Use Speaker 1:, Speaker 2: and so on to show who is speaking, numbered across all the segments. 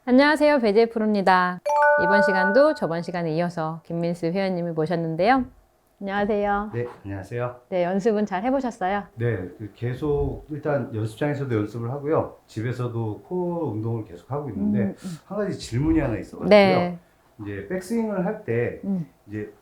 Speaker 1: 안녕하세요. 배지혜 프로입니다. 이번 시간도 저번 시간에 이어서 김민수 회원님을 모셨는데요. 안녕하세요.
Speaker 2: 네, 안녕하세요.
Speaker 1: 네, 연습은 잘 해보셨어요?
Speaker 2: 네, 계속 일단 연습장에서도 연습을 하고요. 집에서도 코어 운동을 계속 하고 있는데 한 가지 질문이 하나 있어가지고요.
Speaker 1: 네.
Speaker 2: 이제 백스윙을 할 때 이제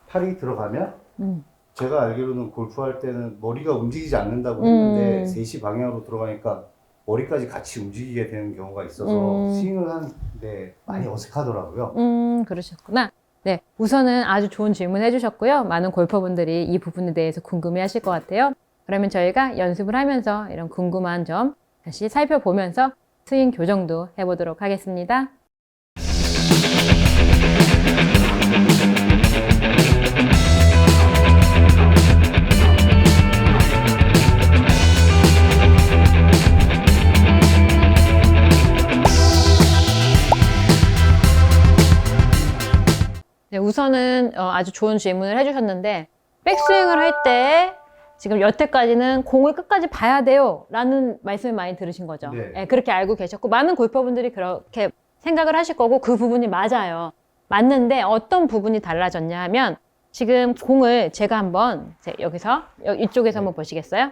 Speaker 2: 팔이 들어가면
Speaker 1: 음.
Speaker 2: 제가 알기로는 골프할 때는 머리가 움직이지 않는다고 했는데 3시 방향으로 들어가니까 머리까지 같이 움직이게 되는 경우가 있어서 스윙을 하는데 많이 어색하더라고요.
Speaker 1: 그러셨구나. 네, 우선은 아주 좋은 질문 해주셨고요. 많은 골퍼분들이 이 부분에 대해서 궁금해 하실 것 같아요. 그러면 저희가 연습을 하면서 이런 궁금한 점 다시 살펴보면서 스윙 교정도 해보도록 하겠습니다. 네, 우선은 아주 좋은 질문을 해주셨는데 백스윙을 할 때 지금 여태까지는 공을 끝까지 봐야 돼요 라는 말씀을 많이 들으신 거죠.
Speaker 2: 네.
Speaker 1: 네, 그렇게 알고 계셨고 많은 골퍼분들이 그렇게 생각을 하실 거고 그 부분이 맞아요. 맞는데 어떤 부분이 달라졌냐 하면 지금 공을 제가 한번 여기서 이쪽에서 한번 보시겠어요?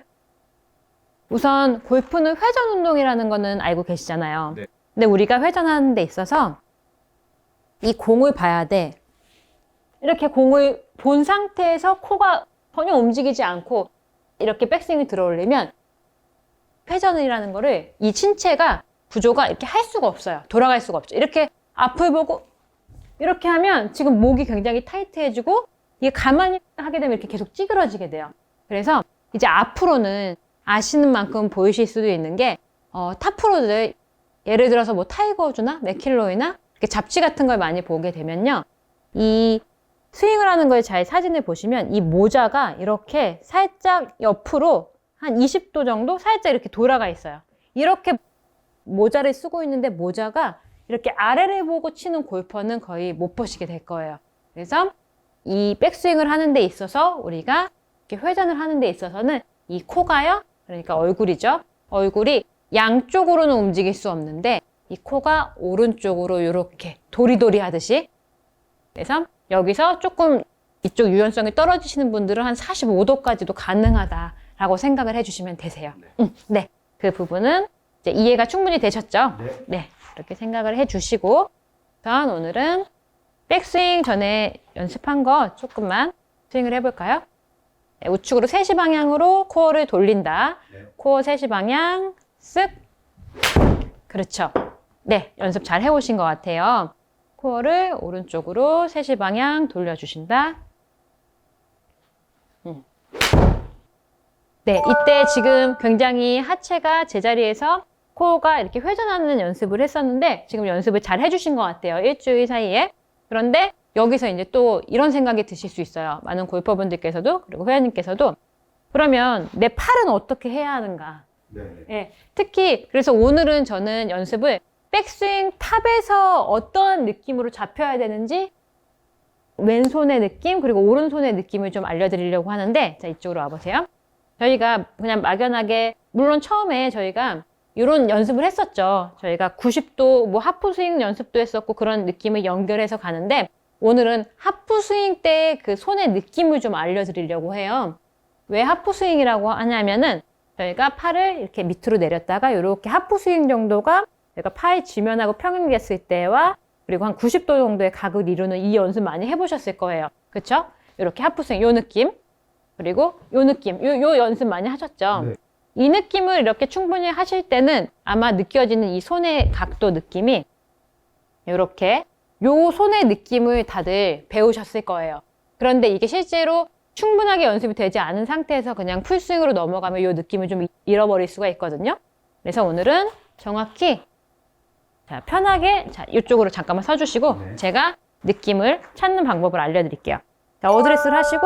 Speaker 1: 우선 골프는 회전 운동이라는 거는 알고 계시잖아요.
Speaker 2: 네.
Speaker 1: 근데 우리가 회전하는 데 있어서 이 공을 봐야 돼. 이렇게 공을 본 상태에서 코가 전혀 움직이지 않고 이렇게 백스윙이 들어오려면 회전이라는 거를 이 신체가 구조가 이렇게 할 수가 없어요. 돌아갈 수가 없죠. 이렇게 앞을 보고 이렇게 하면 지금 목이 굉장히 타이트해지고 이게 가만히 하게 되면 이렇게 계속 찌그러지게 돼요. 그래서 이제 앞으로는 아시는 만큼 보이실 수도 있는 게 탑프로들 예를 들어서 뭐 타이거 우즈나 맥킬로이나 이렇게 잡지 같은 걸 많이 보게 되면요. 이 스윙을 하는 걸 잘 사진을 보시면 이 모자가 이렇게 살짝 옆으로 한 20도 정도 살짝 이렇게 돌아가 있어요. 이렇게 모자를 쓰고 있는데 모자가 이렇게 아래를 보고 치는 골퍼는 거의 못 보시게 될 거예요. 그래서 이 백스윙을 하는 데 있어서 우리가 이렇게 회전을 하는 데 있어서는 이 코가요. 그러니까 얼굴이죠. 얼굴이 양쪽으로는 움직일 수 없는데 이 코가 오른쪽으로 이렇게 도리도리 하듯이 그래서 여기서 조금 이쪽 유연성이 떨어지시는 분들은 한 45도까지도 가능하다라고 생각을 해주시면 되세요. 네, 그 부분은 이제 이해가 충분히 되셨죠?
Speaker 2: 네.
Speaker 1: 네, 그렇게 생각을 해주시고 우선 오늘은 백스윙 전에 연습한 거 조금만 스윙을 해볼까요? 네, 우측으로 3시 방향으로 코어를 돌린다.
Speaker 2: 네.
Speaker 1: 코어 3시 방향 쓱. 그렇죠. 네, 연습 잘 해오신 것 같아요. 코어를 오른쪽으로 3시 방향 돌려주신다. 네, 이때 지금 굉장히 하체가 제자리에서 코어가 이렇게 회전하는 연습을 했었는데 지금 연습을 잘 해주신 것 같아요. 일주일 사이에. 그런데 여기서 이제 또 이런 생각이 드실 수 있어요. 많은 골퍼분들께서도 그리고 회원님께서도 그러면 내 팔은 어떻게 해야 하는가?
Speaker 2: 네.
Speaker 1: 네, 특히 그래서 오늘은 저는 연습을 백스윙 탑에서 어떤 느낌으로 잡혀야 되는지 왼손의 느낌 그리고 오른손의 느낌을 좀 알려드리려고 하는데 자 이쪽으로 와보세요. 저희가 그냥 막연하게 물론 처음에 저희가 이런 연습을 했었죠. 저희가 90도 뭐 하프스윙 연습도 했었고 그런 느낌을 연결해서 가는데 오늘은 하프스윙 때 그 손의 느낌을 좀 알려드리려고 해요. 왜 하프스윙이라고 하냐면은 저희가 팔을 이렇게 밑으로 내렸다가 이렇게 하프스윙 정도가 내가 팔이 지면하고 평행됐을 때와 그리고 한 90도 정도의 각을 이루는 이 연습 많이 해보셨을 거예요. 그쵸? 이렇게 하프스윙 요 느낌 그리고 요 느낌 요 연습 많이 하셨죠?
Speaker 2: 네.
Speaker 1: 이 느낌을 이렇게 충분히 하실 때는 아마 느껴지는 이 손의 각도 느낌이 이렇게 요 손의 느낌을 다들 배우셨을 거예요. 그런데 이게 실제로 충분하게 연습이 되지 않은 상태에서 그냥 풀스윙으로 넘어가면 요 느낌을 좀 잃어버릴 수가 있거든요. 그래서 오늘은 정확히 자, 편하게 자, 이쪽으로 잠깐만 서주시고
Speaker 2: 네.
Speaker 1: 제가 느낌을 찾는 방법을 알려드릴게요. 자, 어드레스를 하시고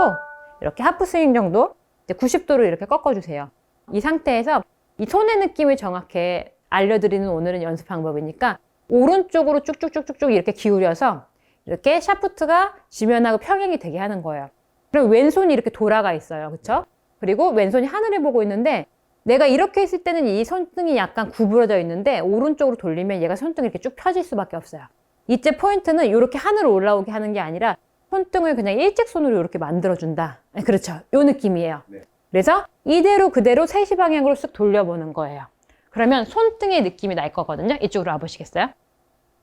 Speaker 1: 이렇게 하프스윙 정도 90도로 이렇게 꺾어주세요. 이 상태에서 이 손의 느낌을 정확히 알려드리는 오늘은 연습 방법이니까 오른쪽으로 쭉쭉쭉쭉쭉 이렇게 기울여서 이렇게 샤프트가 지면하고 평행이 되게 하는 거예요. 그리고 왼손이 이렇게 돌아가 있어요. 그쵸? 그리고 왼손이 하늘을 보고 있는데 내가 이렇게 했을 때는 이 손등이 약간 구부러져 있는데 오른쪽으로 돌리면 얘가 손등이 이렇게 쭉 펴질 수밖에 없어요. 이때 포인트는 이렇게 하늘로 올라오게 하는 게 아니라 손등을 그냥 일직선으로 이렇게 만들어준다. 네, 그렇죠. 요 느낌이에요.
Speaker 2: 네.
Speaker 1: 그래서 이대로 그대로 3시 방향으로 쓱 돌려보는 거예요. 그러면 손등의 느낌이 날 거거든요. 이쪽으로 와보시겠어요?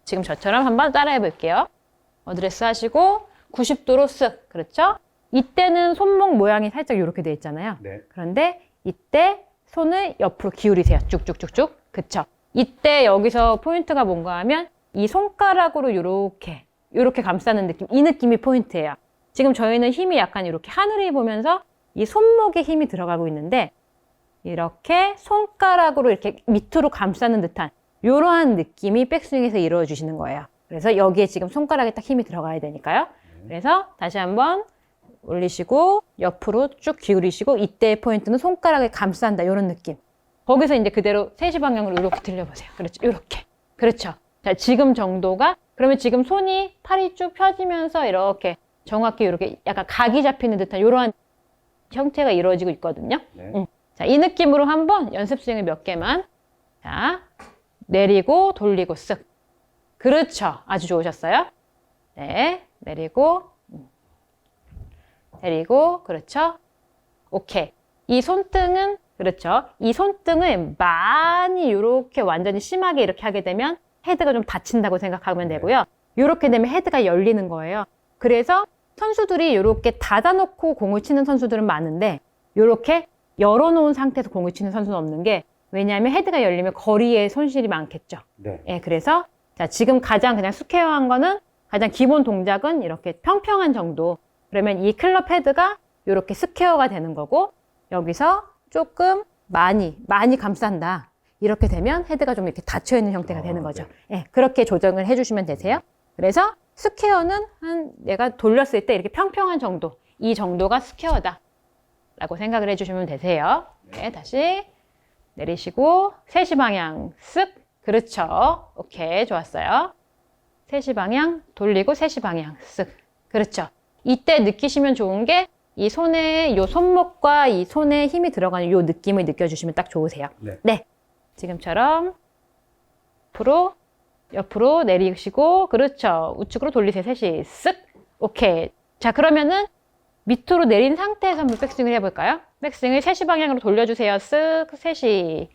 Speaker 1: 지금 저처럼 한번 따라해 볼게요. 어드레스 하시고 90도로 쓱. 그렇죠? 이때는 손목 모양이 살짝 이렇게 돼 있잖아요.
Speaker 2: 네.
Speaker 1: 그런데 이때 손을 옆으로 기울이세요. 쭉쭉쭉쭉. 그쵸? 이때 여기서 포인트가 뭔가 하면 이 손가락으로 요렇게 감싸는 느낌. 이 느낌이 포인트예요. 지금 저희는 힘이 약간 이렇게 하늘을 보면서 이 손목에 힘이 들어가고 있는데 이렇게 손가락으로 이렇게 밑으로 감싸는 듯한 이러한 느낌이 백스윙에서 이루어지시는 거예요. 그래서 여기에 지금 손가락에 딱 힘이 들어가야 되니까요. 그래서 다시 한번 올리시고 옆으로 쭉 기울이시고 이때의 포인트는 손가락에 감싼다 이런 느낌. 거기서 이제 그대로 3시 방향으로 이렇게 들려보세요. 그렇죠. 이렇게. 그렇죠. 자, 지금 정도가 그러면 지금 손이 팔이 쭉 펴지면서 이렇게 정확히 이렇게 약간 각이 잡히는 듯한 이러한 형태가 이루어지고 있거든요.
Speaker 2: 네.
Speaker 1: 자, 이 느낌으로 한번 연습 스윙을 몇 개만. 자, 내리고 돌리고 쓱. 그렇죠. 아주 좋으셨어요. 네, 내리고 내리고 그렇죠. 오케이. 이 손등은 그렇죠. 이 손등을 많이 이렇게 완전히 심하게 이렇게 하게 되면 헤드가 좀 다친다고 생각하면 되고요. 이렇게 되면 헤드가 열리는 거예요. 그래서 선수들이 이렇게 닫아놓고 공을 치는 선수들은 많은데 이렇게 열어놓은 상태에서 공을 치는 선수는 없는 게 왜냐하면 헤드가 열리면 거리에 손실이 많겠죠.
Speaker 2: 네.
Speaker 1: 예, 그래서 자, 지금 가장 그냥 스퀘어한 거는 가장 기본 동작은 이렇게 평평한 정도. 그러면 이 클럽 헤드가 이렇게 스퀘어가 되는 거고 여기서 조금 많이 감싼다. 이렇게 되면 헤드가 좀 이렇게 닫혀있는 형태가 되는 거죠.
Speaker 2: 네.
Speaker 1: 예, 그렇게 조정을 해주시면 되세요. 그래서 스퀘어는 한 내가 돌렸을 때 이렇게 평평한 정도. 이 정도가 스퀘어다. 라고 생각을 해주시면 되세요. 네, 다시 내리시고 3시 방향 쓱. 그렇죠. 오케이, 좋았어요. 3시 방향 돌리고 3시 방향 쓱. 그렇죠. 이때 느끼시면 좋은 게 이 손에 요 손목과 이 손에 힘이 들어가는 요 느낌을 느껴주시면 딱 좋으세요.
Speaker 2: 네.
Speaker 1: 네. 지금처럼 옆으로 내리시고 그렇죠. 우측으로 돌리세요. 3시 쓱. 오케이. 자, 그러면은 밑으로 내린 상태에서 한번 백스윙을 해볼까요? 백스윙을 3시 방향으로 돌려주세요. 쓱 3시.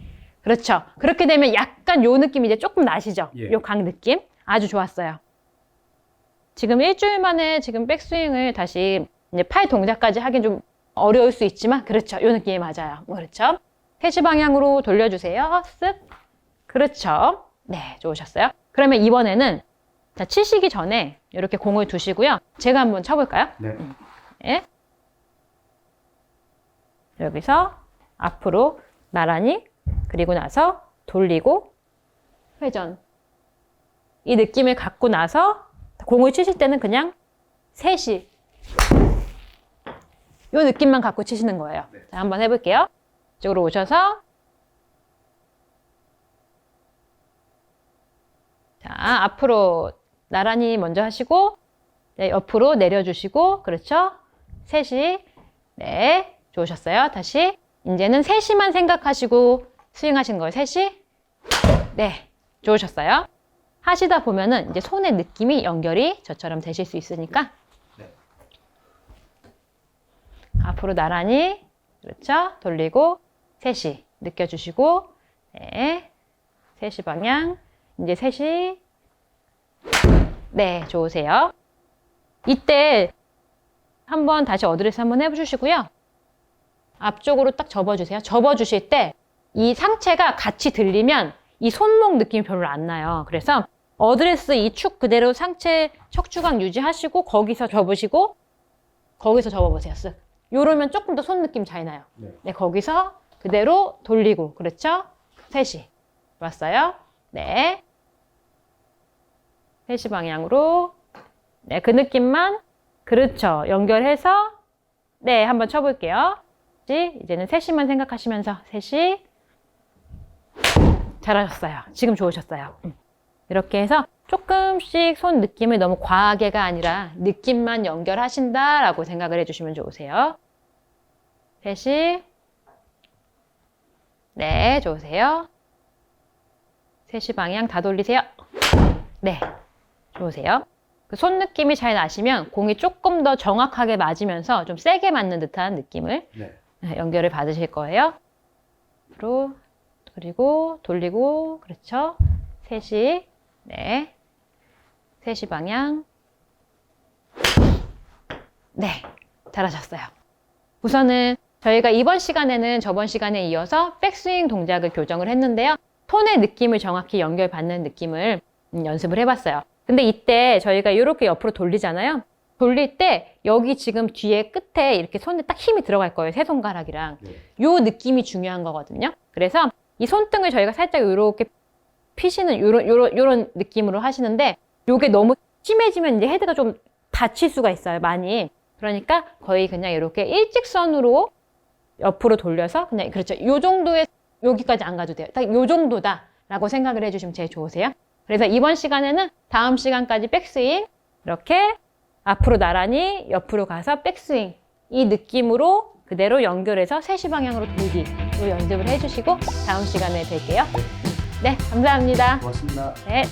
Speaker 1: 그렇죠. 그렇게 되면 약간 요 느낌 이제 조금 나시죠?
Speaker 2: 예.
Speaker 1: 요 각 느낌. 아주 좋았어요. 지금 일주일 만에 지금 백스윙을 다시 이제 팔 동작까지 하긴 좀 어려울 수 있지만 그렇죠. 요 느낌이 맞아요. 그렇죠. 3시 방향으로 돌려주세요. 쓱. 그렇죠. 네, 좋으셨어요. 그러면 이번에는 자, 치시기 전에 이렇게 공을 두시고요. 제가 한번 쳐볼까요?
Speaker 2: 네.
Speaker 1: 네. 여기서 앞으로 나란히 그리고 나서 돌리고 회전. 이 느낌을 갖고 나서 공을 치실 때는 그냥 3시 이 느낌만 갖고 치시는 거예요.
Speaker 2: 네.
Speaker 1: 자, 한번 해볼게요. 이쪽으로 오셔서 자, 앞으로 나란히 먼저 하시고 네, 옆으로 내려주시고 그렇죠? 3시 네, 좋으셨어요. 다시 이제는 3시만 생각하시고 스윙하시는 거예요. 3시 네, 좋으셨어요. 하시다 보면은 이제 손의 느낌이 연결이 저처럼 되실 수 있으니까
Speaker 2: 네.
Speaker 1: 앞으로 나란히 그렇죠? 돌리고 3시 느껴주시고 네, 3시 방향 이제 3시 네, 좋으세요. 이때 한번 다시 어드레스 한번 해주시고요. 앞쪽으로 딱 접어주세요. 접어주실 때 이 상체가 같이 들리면 이 손목 느낌이 별로 안 나요. 그래서 어드레스 이 축 그대로 상체 척추각 유지하시고 거기서 접으시고 거기서 접어보세요. 쓱. 요러면 조금 더 손 느낌 잘 나요.
Speaker 2: 네.
Speaker 1: 네, 거기서 그대로 돌리고 그렇죠? 3시 좋았어요. 네, 3시 방향으로 네, 그 느낌만 그렇죠. 연결해서 네, 한번 쳐볼게요. 이제는 3시만 생각하시면서 3시 잘하셨어요. 지금 좋으셨어요. 이렇게 해서 조금씩 손 느낌을 너무 과하게가 아니라 느낌만 연결하신다라고 생각을 해주시면 좋으세요. 3시 네, 좋으세요. 3시 방향 다 돌리세요. 네, 좋으세요. 그 손 느낌이 잘 나시면 공이 조금 더 정확하게 맞으면서 좀 세게 맞는 듯한 느낌을
Speaker 2: 네.
Speaker 1: 연결을 받으실 거예요. 앞으로 그리고 돌리고 그렇죠. 3시 네 3시 방향 네 잘하셨어요. 우선은 저희가 이번 시간에는 저번 시간에 이어서 백스윙 동작을 교정을 했는데요. 손의 느낌을 정확히 연결받는 느낌을 연습을 해봤어요. 근데 이때 저희가 이렇게 옆으로 돌리잖아요. 돌릴 때 여기 지금 뒤에 끝에 이렇게 손에 딱 힘이 들어갈 거예요. 세 손가락이랑.
Speaker 2: 네.
Speaker 1: 요 느낌이 중요한 거거든요. 그래서 이 손등을 저희가 살짝 이렇게 피시는 요런 느낌으로 하시는데 요게 너무 심해지면 이제 헤드가 좀 다칠 수가 있어요. 많이. 그러니까 거의 그냥 이렇게 일직선으로 옆으로 돌려서 그냥 그렇죠. 요 정도의 여기까지 안 가도 돼요. 딱 요 정도다 라고 생각을 해주시면 제일 좋으세요. 그래서 이번 시간에는 다음 시간까지 백스윙 이렇게 앞으로 나란히 옆으로 가서 백스윙 이 느낌으로 그대로 연결해서 3시 방향으로 돌기 이 연습을 해주시고 다음 시간에 뵐게요. 네, 감사합니다.
Speaker 2: 고맙습니다.
Speaker 1: 네.